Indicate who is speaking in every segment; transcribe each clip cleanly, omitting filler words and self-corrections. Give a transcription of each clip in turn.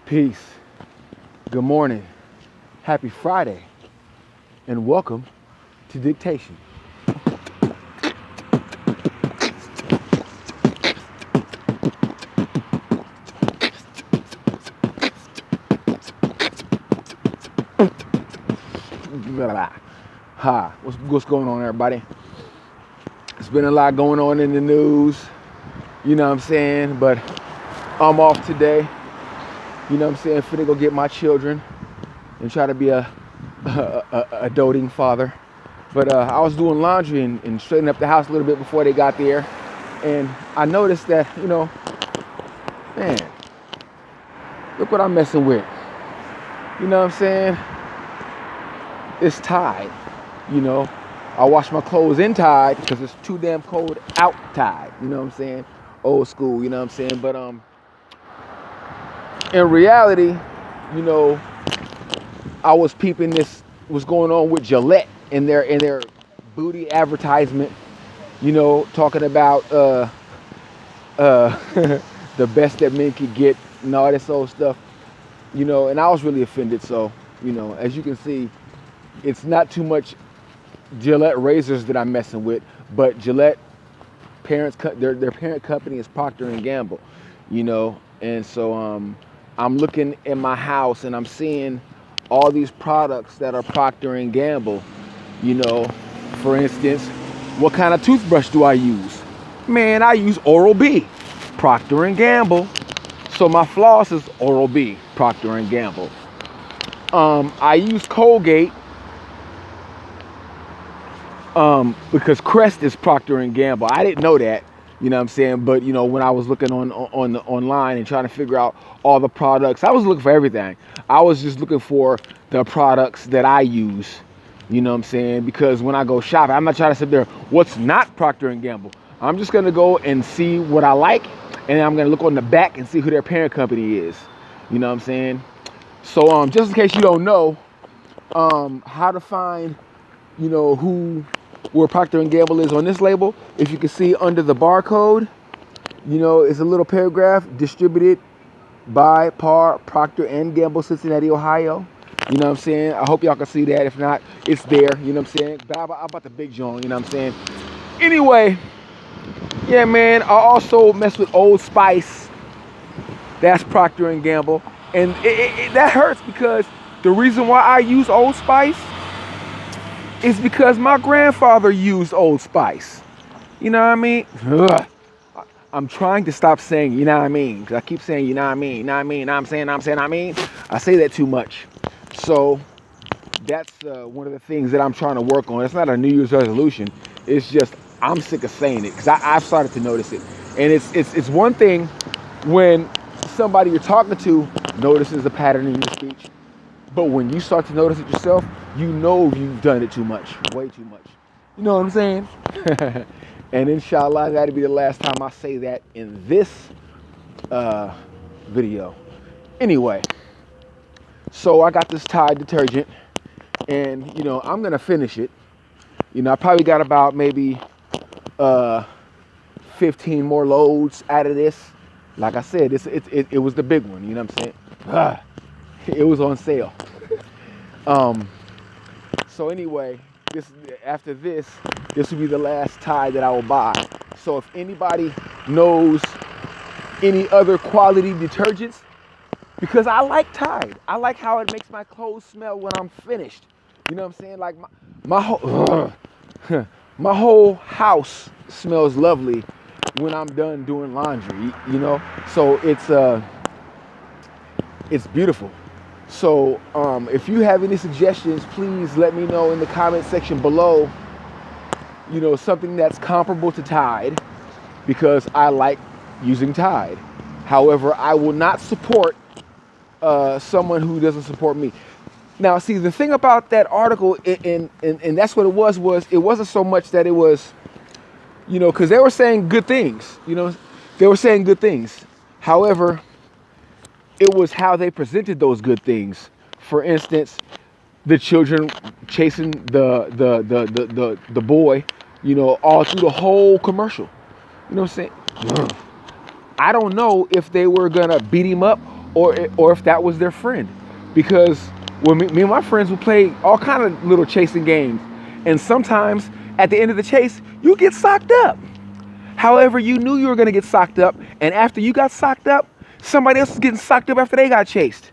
Speaker 1: Peace. Good morning. Happy Friday. And welcome to Dictation. Hi. What's going on, everybody? It's been a lot going on in the news. You know what I'm saying? But I'm off today. You know what I'm saying? Finna go get my children and try to be a doting father. But I was doing laundry and straightening up the house a little bit before they got there. And I noticed that, man, look what I'm messing with. You know what I'm saying? It's tied, I wash my clothes in tied because it's too damn cold out tied. You know what I'm saying? Old school, you know what I'm saying? But in reality, I was peeping what's going on with Gillette in their booty advertisement, talking about the best that men could get and all this old stuff, and I was really offended. So, as you can see, it's not too much Gillette razors that I'm messing with, but Gillette their parent company is Procter & Gamble, and so I'm looking in my house and I'm seeing all these products that are Procter & Gamble. For instance, what kind of toothbrush do I use? Man, I use Oral-B, Procter & Gamble. So my floss is Oral-B, Procter & Gamble. I use Colgate because Crest is Procter & Gamble. I didn't know that. You know what I'm saying? But, when I was looking online and trying to figure out all the products, I was looking for everything. I was just looking for the products that I use, you know what I'm saying? Because when I go shopping, I'm not trying to sit there, what's not Procter & Gamble? I'm just going to go and see what I like, and I'm going to look on the back and see who their parent company is. You know what I'm saying? So just in case you don't know how to find, where Procter & Gamble is on this label, if you can see under the barcode, it's a little paragraph, distributed by Procter & Gamble, Cincinnati, Ohio. You know what I'm saying? I hope y'all can see that. If not, it's there. You know what I'm saying? But I'm about the big John, you know what I'm saying? Anyway, yeah, man, I also mess with Old Spice. That's Procter & Gamble. And that hurts because the reason why I use Old Spice is because my grandfather used Old Spice. You know what I mean? Ugh. I'm trying to stop saying, you know what I mean? Because I keep saying, you know what I mean? You know what I mean? I'm saying, I mean. I say that too much. So that's one of the things that I'm trying to work on. It's not a New Year's resolution. It's just I'm sick of saying it because I've started to notice it. And it's one thing when somebody you're talking to notices a pattern in your speech. But when you start to notice it yourself, you've done it too much, way too much. You know what I'm saying? And inshallah, that'll be the last time I say that in this video. Anyway, so I got this Tide detergent, and I'm gonna finish it. I probably got about maybe 15 more loads out of this. Like I said, it was the big one. You know what I'm saying? It was on sale. So anyway, after this will be the last Tide that I will buy. So if anybody knows any other quality detergents, because I like Tide. I like how it makes my clothes smell when I'm finished. You know what I'm saying? Like my whole house smells lovely when I'm done doing laundry, So it's beautiful. So if you have any suggestions, please let me know in the comment section below, something that's comparable to Tide, because I like using Tide. However, I will not support someone who doesn't support me. Now, see, the thing about that article, and that's what it was it wasn't so much that it was, because they were saying good things, they were saying good things. However, it was how they presented those good things. For instance, the children chasing the boy, all through the whole commercial. You know what I'm saying? I don't know if they were gonna beat him up or if that was their friend. Because when me and my friends would play all kind of little chasing games, and sometimes at the end of the chase, you get socked up. However, you knew you were going to get socked up, and after you got socked up, somebody else was getting socked up after they got chased.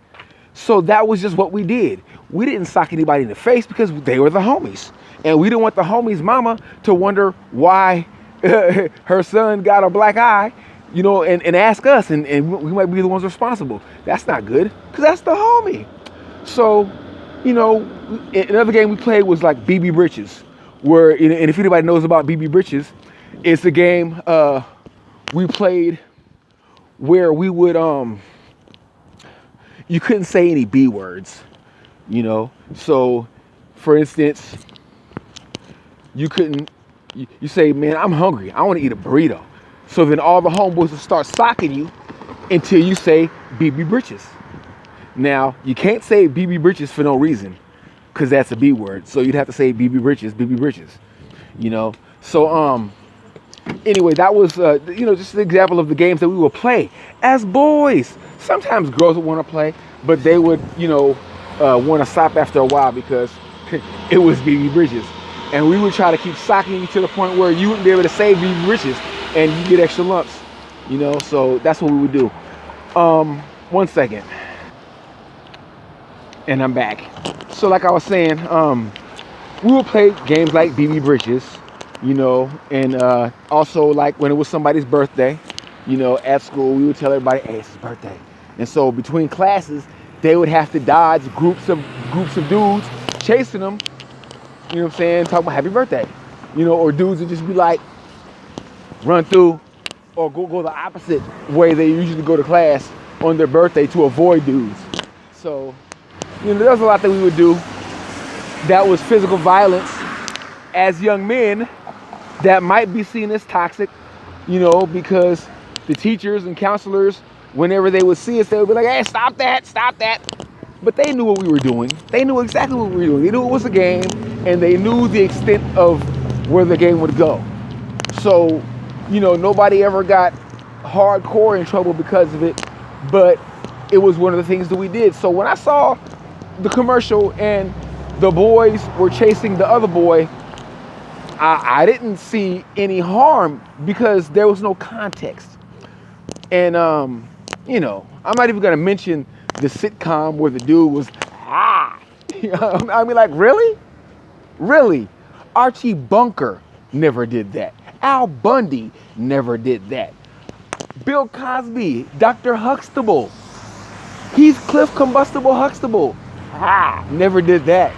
Speaker 1: So that was just what we did. We didn't sock anybody in the face because they were the homies. And we didn't want the homie's mama to wonder why her son got a black eye, and ask us, and we might be the ones responsible. That's not good, because that's the homie. So, another game we played was like BB Britches, where, and if anybody knows about BB Britches, it's a game we played where we would, you couldn't say any B words, So, for instance, you say, man, I'm hungry. I want to eat a burrito. So then all the homeboys will start socking you until you say BB Britches. Now, you can't say BB Britches for no reason, because that's a B word. So you'd have to say BB Britches, BB Britches, So, anyway, that was, just an example of the games that we would play as boys. Sometimes girls would want to play, but they would, want to stop after a while because it was BB Britches. And we would try to keep socking you to the point where you wouldn't be able to say BB Britches and you get extra lumps, So that's what we would do. 1 second. And I'm back. So like I was saying, we would play games like BB Britches, and also like when it was somebody's birthday, at school, we would tell everybody, hey, it's his birthday. And so between classes, they would have to dodge groups of dudes chasing them, talking about happy birthday, or dudes would just be like, run through or go the opposite way they usually go to class on their birthday to avoid dudes. So, there's a lot that we would do that was physical violence as young men that might be seen as toxic, because the teachers and counselors, whenever they would see us, they would be like, hey, stop that. But they knew what we were doing. They knew exactly what we were doing. They knew it was a game, and they knew the extent of where the game would go. So, nobody ever got hardcore in trouble because of it, but it was one of the things that we did. So when I saw the commercial and the boys were chasing the other boy, I didn't see any harm because there was no context. And, I'm not even going to mention the sitcom where the dude was, I mean, like, really? Really? Archie Bunker never did that. Al Bundy never did that. Bill Cosby, Dr. Huxtable, Heathcliff Combustible Huxtable, never did that.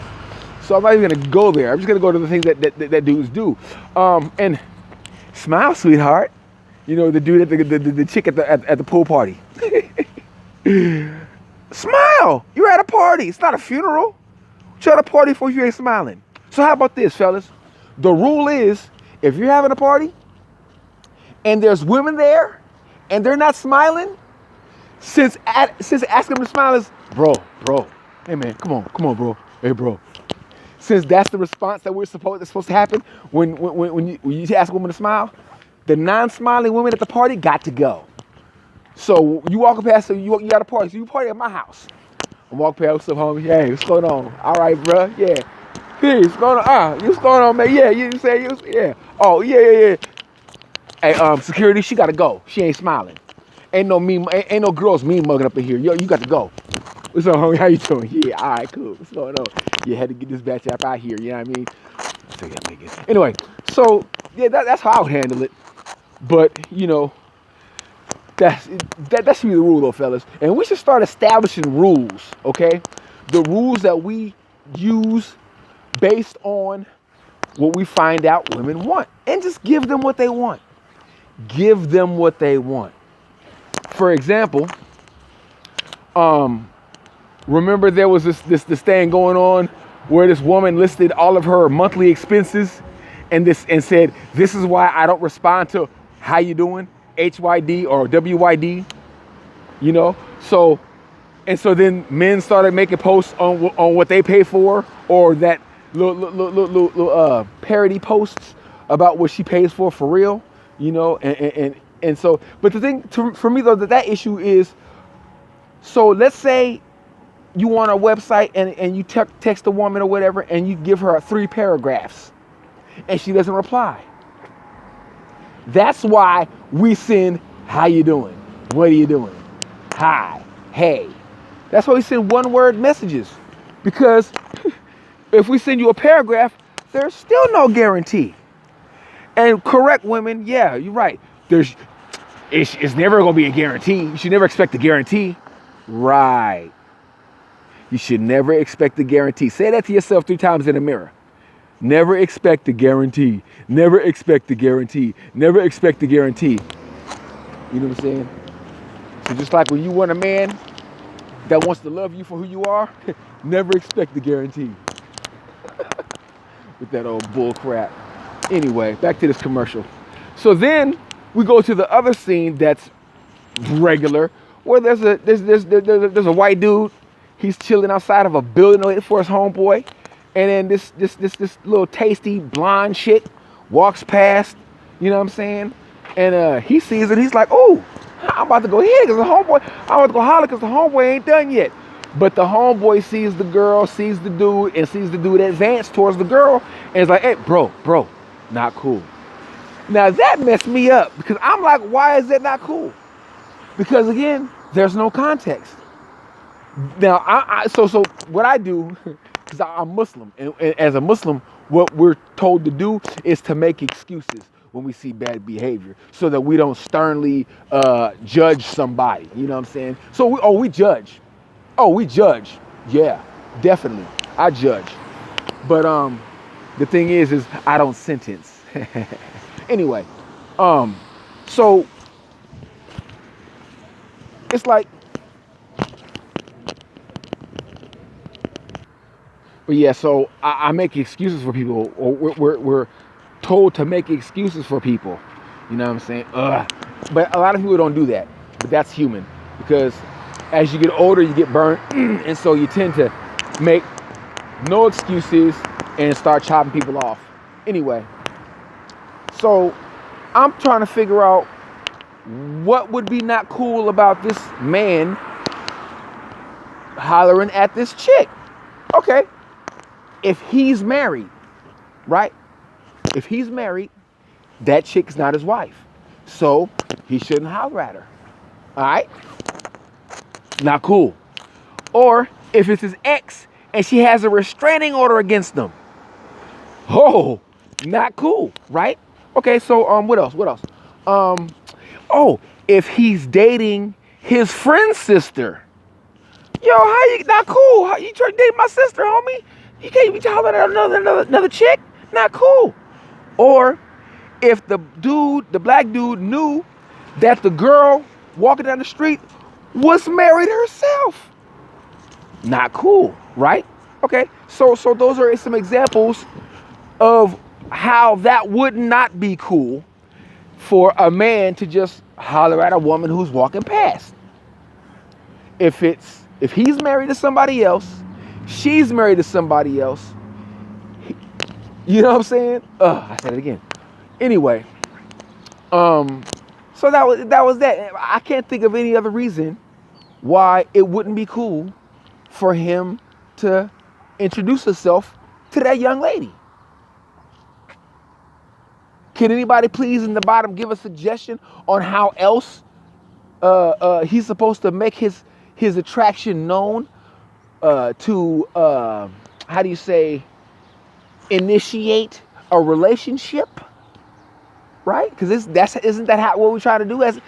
Speaker 1: So I'm not even gonna go there. I'm just gonna go to the things that dudes do. And smile, sweetheart. The dude the chick at the pool party. Smile. You're at a party. It's not a funeral. You're at a party for you ain't smiling. So how about this, fellas? The rule is, if you're having a party and there's women there and they're not smiling, since asking them to smile is, bro, hey man, come on, bro, hey bro. Since that's the response that's supposed to happen when you ask a woman to smile, the non-smiling women at the party got to go. So you walk past, so you got a party, so you party at my house. I'm walking past, what's up, homie? Hey, what's going on? All right, bro, yeah. Hey, what's going on? What's going on, man? Yeah, you say, yeah. Oh, yeah. Hey, security, she gotta go. She ain't smiling. Ain't no girls mean mugging up in here. Yo, you got to go. What's up, homie? How you doing? Yeah, all right, cool. What's going on? You had to get this batch up out here. You know what I mean? So, yeah, nigga. Anyway, so yeah, that's how I would handle it. But that should be the rule, though, fellas. And we should start establishing rules, okay? The rules that we use based on what we find out women want, and just give them what they want. Give them what they want. For example, remember there was this thing going on where this woman listed all of her monthly expenses and said, this is why I don't respond to how you doing, HYD or WYD, so then men started making posts on what they pay for, or that little parody posts about what she pays for real, and so, but the thing for me though, that issue is, So let's say you on a website and you text a woman or whatever, and you give her 3 paragraphs and she doesn't reply. That's why we send, how you doing? What are you doing? Hi, hey. That's why we send 1-word messages. Because if we send you a paragraph, there's still no guarantee. And correct women, yeah, you're right. It's never going to be a guarantee. You should never expect a guarantee. Right. You should never expect a guarantee. Say that to yourself 3 times in the mirror. Never expect a guarantee. Never expect a guarantee. Never expect a guarantee. You know what I'm saying? So just like when you want a man that wants to love you for who you are, never expect a guarantee. With that old bull crap. Anyway, back to this commercial. So then we go to the other scene that's regular, where there's a white dude. He's chilling outside of a building waiting for his homeboy. And then this little tasty blonde chick walks past, you know what I'm saying? And he sees it. He's like, oh, I'm about to go here because I'm about to go holler because the homeboy ain't done yet. But the homeboy sees the girl, sees the dude, and sees the dude advance towards the girl. And is like, hey, bro, not cool. Now that messed me up because I'm like, why is that not cool? Because again, there's no context. Now, so what I do, because I'm Muslim, and as a Muslim, what we're told to do is to make excuses when we see bad behavior, so that we don't sternly judge somebody. You know what I'm saying? So we judge. Oh, we judge. Yeah, definitely, I judge. But the thing is I don't sentence. Anyway, so it's like. But yeah, so I make excuses for people, or we're told to make excuses for people. You know what I'm saying? But a lot of people don't do that. But that's human, because as you get older, you get burnt, and so you tend to make no excuses and start chopping people off. Anyway, so I'm trying to figure out what would be not cool about this man hollering at this chick. Okay. If he's married, right? If he's married, that chick's not his wife. So he shouldn't holler at her. All right? Not cool. Or if it's his ex and she has a restraining order against them. Oh, not cool, right? Okay, so what else? If he's dating his friend's sister. Yo, how you not cool? How you trying to date my sister, homie? You can't be hollering at another chick. Not cool. Or if the black dude knew that the girl walking down the street was married herself. Not cool, right? Okay, so those are some examples of how that would not be cool for a man to just holler at a woman who's walking past. If he's married to somebody else, she's married to somebody else. You know what I'm saying? I said it again. Anyway, so that was that. I can't think of any other reason why it wouldn't be cool for him to introduce himself to that young lady. Can anybody please in the bottom give a suggestion on how else he's supposed to make his attraction known to how do you say, initiate a relationship, right? Because isn't that what we try to do? We're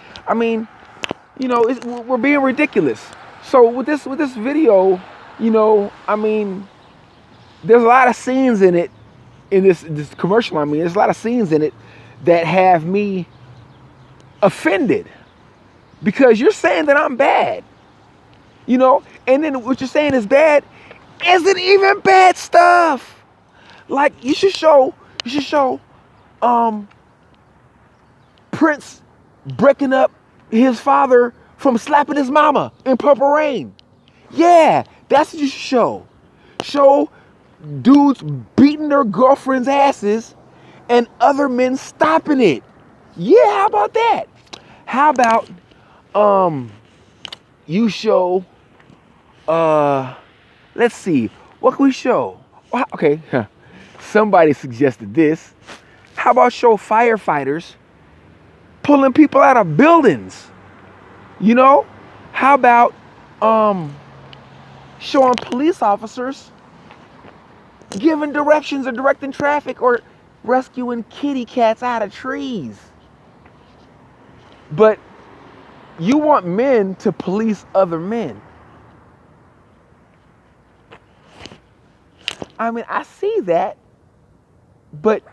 Speaker 1: being ridiculous. So with this video, there's a lot of scenes in it, in this commercial. There's a lot of scenes in it that have me offended, because you're saying that I'm bad. And then what you're saying is bad isn't even bad stuff. Like you should show Prince breaking up his father from slapping his mama in Purple Rain. Yeah, that's what you should show. Show dudes beating their girlfriends' asses and other men stopping it. Yeah, how about that? How about you show, let's see, what can we show? Okay, somebody suggested this. How about show firefighters pulling people out of buildings? You know? How about showing police officers giving directions or directing traffic or rescuing kitty cats out of trees? But you want men to police other men. I mean, I see that, but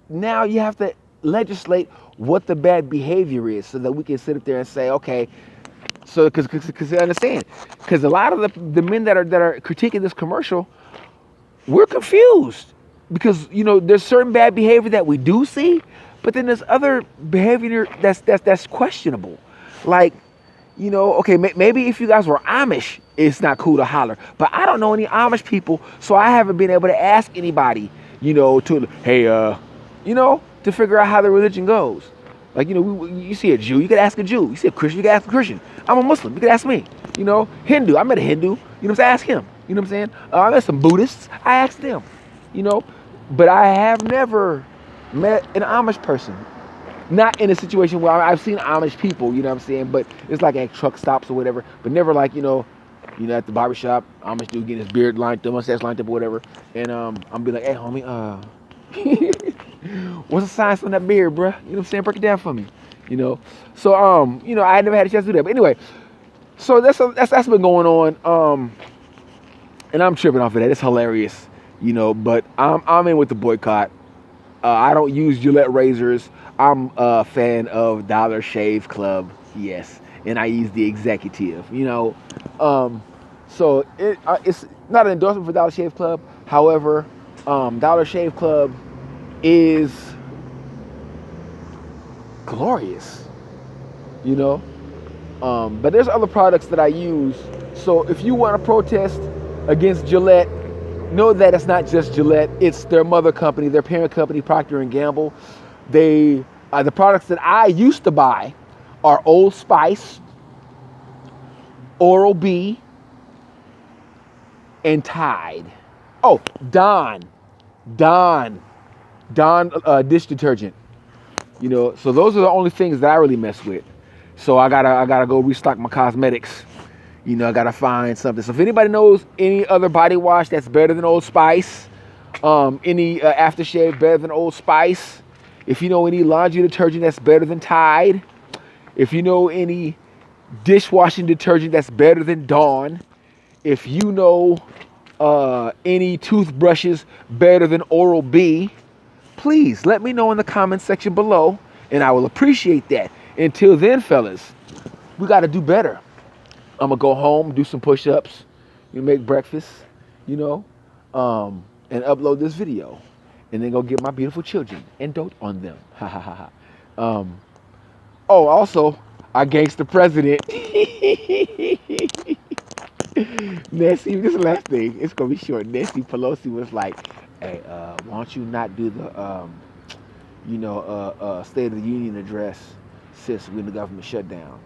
Speaker 1: now you have to legislate what the bad behavior is so that we can sit up there and say, okay, so because I understand, because a lot of the men that are critiquing this commercial, we're confused because, you know, there's certain bad behavior that we do see, but then there's other behavior that's questionable. Like, you know, okay, maybe if you guys were Amish, it's not cool to holler. But I don't know any Amish people, so I haven't been able to ask anybody, you know, to, hey, you know, to figure out how the religion goes. Like, you know, you see a Jew, you could ask a Jew. You see a Christian, you could ask a Christian. I'm a Muslim, you could ask me. You know, Hindu, I met a Hindu, you know what I'm saying? Ask him, you know what I'm saying? I met some Buddhists, I asked them, you know. But I have never met an Amish person. Not in a situation where I've seen Amish people, you know what I'm saying? But it's like at truck stops or whatever. But never like, you know, at the barbershop, Amish dude getting his beard lined up, mustache lined up or whatever. And I'm be like, hey, homie, what's the science on that beard, bruh? You know what I'm saying? Break it down for me, you know? So, you know, I never had a chance to do that. But anyway, so that's been going on. And I'm tripping off of that. It's hilarious, you know, but I'm in with the boycott. I don't use Gillette razors. I'm a fan of Dollar Shave Club, yes, and I use the executive, you know. So it's not an endorsement for Dollar Shave Club. However, Dollar Shave Club is glorious, you know. But there's other products that I use. So if you want to protest against Gillette, know that it's not just Gillette. It's their mother company, their parent company, Procter & Gamble. The products that I used to buy are Old Spice, Oral-B, and Tide. Oh, Dawn dish detergent. You know, so those are the only things that I really mess with. So I gotta go restock my cosmetics. You know, I gotta find something. So if anybody knows any other body wash that's better than Old Spice, any aftershave better than Old Spice, if you know any laundry detergent that's better than Tide, if you know any dishwashing detergent that's better than Dawn, if you know any toothbrushes better than Oral-B, please let me know in the comment section below, and I will appreciate that. Until then, fellas, we got to do better. I'm going to go home, do some push-ups, make breakfast, you know, and upload this video. And then go get my beautiful children and dote on them. Ha ha ha ha. Oh, also, our gangster president. Nancy, this is the last thing. It's going to be short. Nancy Pelosi was like, hey, why don't you not do the, State of the Union address since when the government shut down?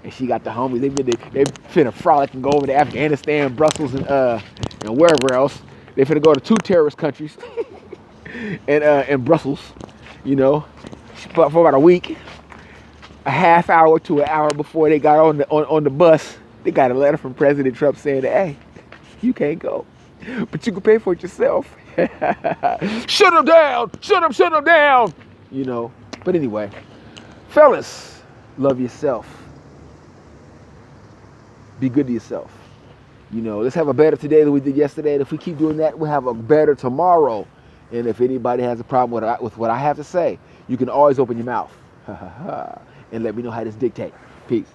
Speaker 1: And she got the homies. They finna frolic and go over to Afghanistan, Brussels, and wherever else. They finna go to 2 terrorist countries. and Brussels, you know, for about a week, a half hour to an hour before they got on the bus, they got a letter from President Trump saying that, hey, you can't go, but you can pay for it yourself. Shut them down, shut them down, you know. But anyway, fellas, love yourself. Be good to yourself. You know, let's have a better today than we did yesterday. And if we keep doing that, we'll have a better tomorrow. And if anybody has a problem with what I have to say, you can always open your mouth and let me know how this dictate. Peace.